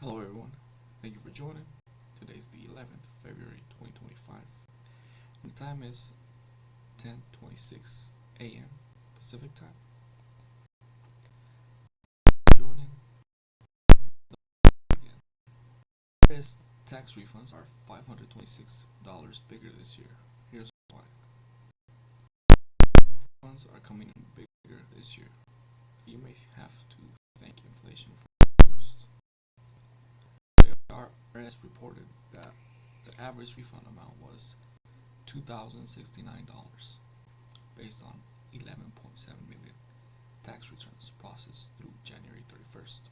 Hello everyone, thank you for joining. Today is the 11th February 2025. The time is 10:26 a.m. Pacific time. Joining again. IRS tax refunds are $526 bigger this year. Here's why. Refunds are coming in bigger this year. You may have to thank inflation for the boost. The IRS reported that the average refund amount was $2,069 based on 11.7 million tax returns processed through January 31st.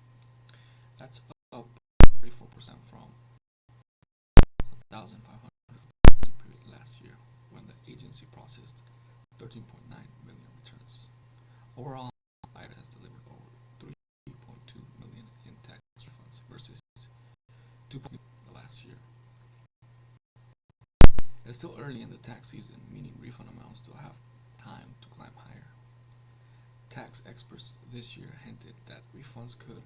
That's up 34% from 1,500 period last year when the agency processed 13.9 million returns. Overall, IRS has delivered over 3.2 million in tax refunds versus 2 million last year. It's still early in the tax season, meaning refund amounts still have time to climb higher. Tax experts this year hinted that refunds could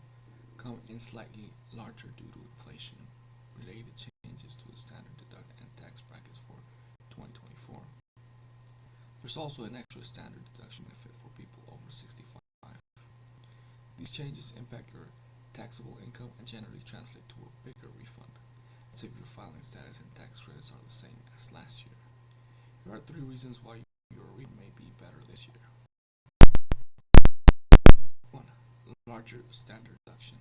come in slightly larger due to inflation-related changes to the standard deduction and tax brackets for 2024. There's also an extra standard deduction benefit for people over 65. These changes impact your taxable income and generally translate to a bigger refund, as if your filing status and tax credits are the same as last year. There are three reasons why your refund may be better this year. 1. Larger standard deduction.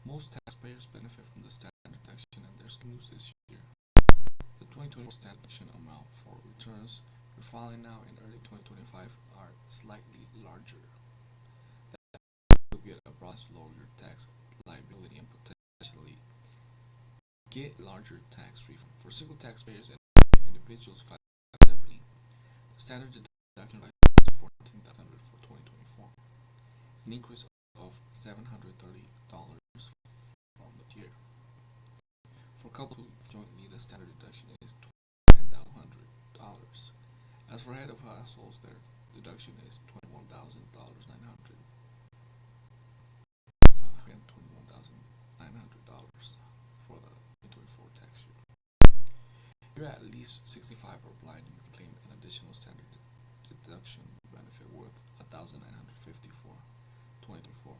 Most taxpayers benefit from the standard deduction, and there's good news this year. The 2024 standard deduction amount for returns you're filing now in early 2025 are slightly larger. You'll get a broad lower your tax liability and potentially get larger tax refund. For single taxpayers and individuals filing separately, the standard deduction is $14,000 for 2024, an increase of $730 from the year. For couples who jointly, the standard deduction is $29,100. As for head of households, their deduction is $21,900. Again, $21,900 for the 2024 tax year. If you're at least 65 or blind, you can claim an additional standard deduction benefit worth $1,950 for 2024.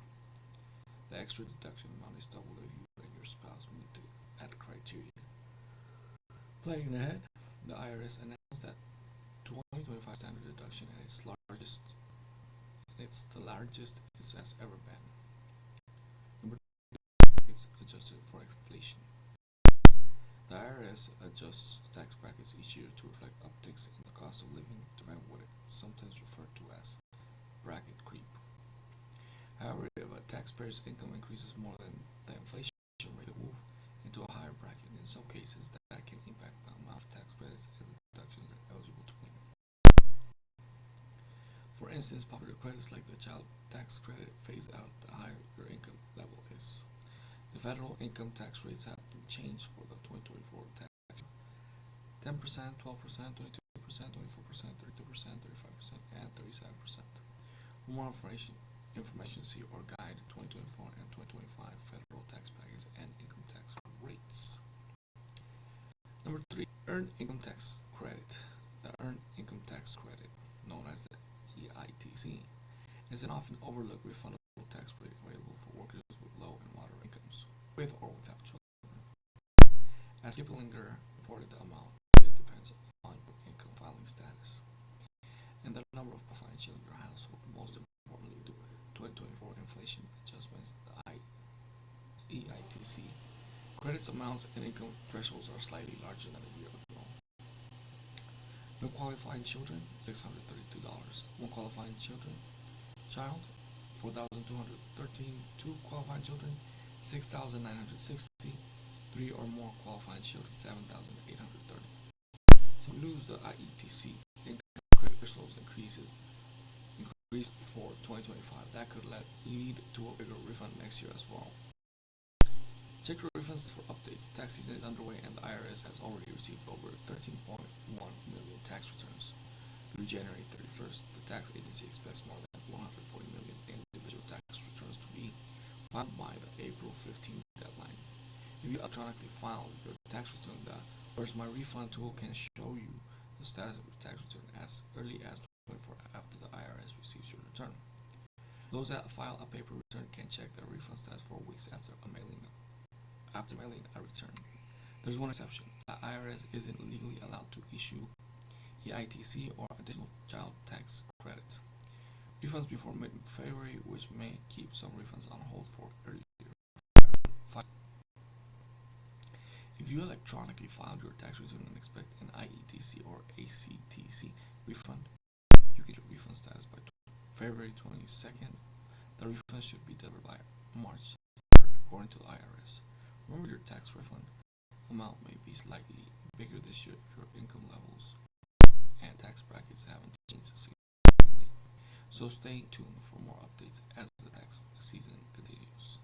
The extra deduction amount is double if you and your spouse meet the added criteria. Planning ahead, the IRS announced that 2025 standard deduction at its largest, it's the largest it has ever been. Number 2, it's adjusted for inflation. The IRS adjusts tax brackets each year to reflect upticks in the cost of living to prevent what is sometimes referred to as bracket creep. However, if a taxpayer's income increases more than the inflation rate, they move into a higher bracket. In some cases, that can impact the amount of tax credits and deductions they're eligible to claim. For instance, popular credits like the child tax credit phase out the higher your income level is. The federal income tax rates have been changed for the 2024 tax: 10%, 12%, 22%, 24%, 32%, 35%, and 37%. For more information, see our guide 2024 and 2025 federal tax brackets and income tax rates. Number 3, Earned Income Tax Credit. The Earned Income Tax Credit, known as the EITC, is an often overlooked refundable tax credit available for workers with low and moderate incomes, with or without children. As Kiplinger reported, the amount it depends on your income filing status and the number of qualifying children in your household. Most importantly, due to 2024 inflation adjustments, the EITC credits amounts and income thresholds are slightly larger than a year ago. No qualifying children, $632. One qualifying child, $4,213. Two qualifying children, $6,960. Three or more qualifying children, $7,830. So we lose the IETC income credit thresholds increase for 2025. That could lead to a bigger refund next year as well. Check your refunds for updates. Tax season is underway and the IRS has already received over 13.1 million tax returns. Through January 31st, the tax agency expects more than 140 million individual tax returns to be filed by the April 15th deadline. If you electronically file your tax return, the Whereas My Refund tool can show you the status of your tax return as early as 24 hours after the IRS receives your return. Those that file a paper return can check their refund status 4 weeks after mailing a return. There's one exception. The IRS isn't legally allowed to issue EITC or additional child tax credits refunds before mid-February, which may keep some refunds on hold for earlier filing. If you electronically filed your tax return and expect an IETC or ACTC refund, you get your refund status by February 22nd. The refund should be delivered by March 3rd, according to the IRS. Remember, your tax refund amount may be slightly bigger this year if your income levels and tax brackets haven't changed significantly. So stay tuned for more updates as the tax season continues.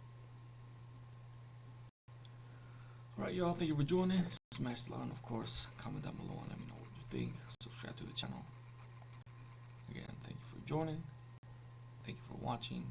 Alright, y'all, thank you for joining. Smash the like, of course. Comment down below and let me know what you think. Subscribe to the channel. Again, thank you for joining. Thank you for watching.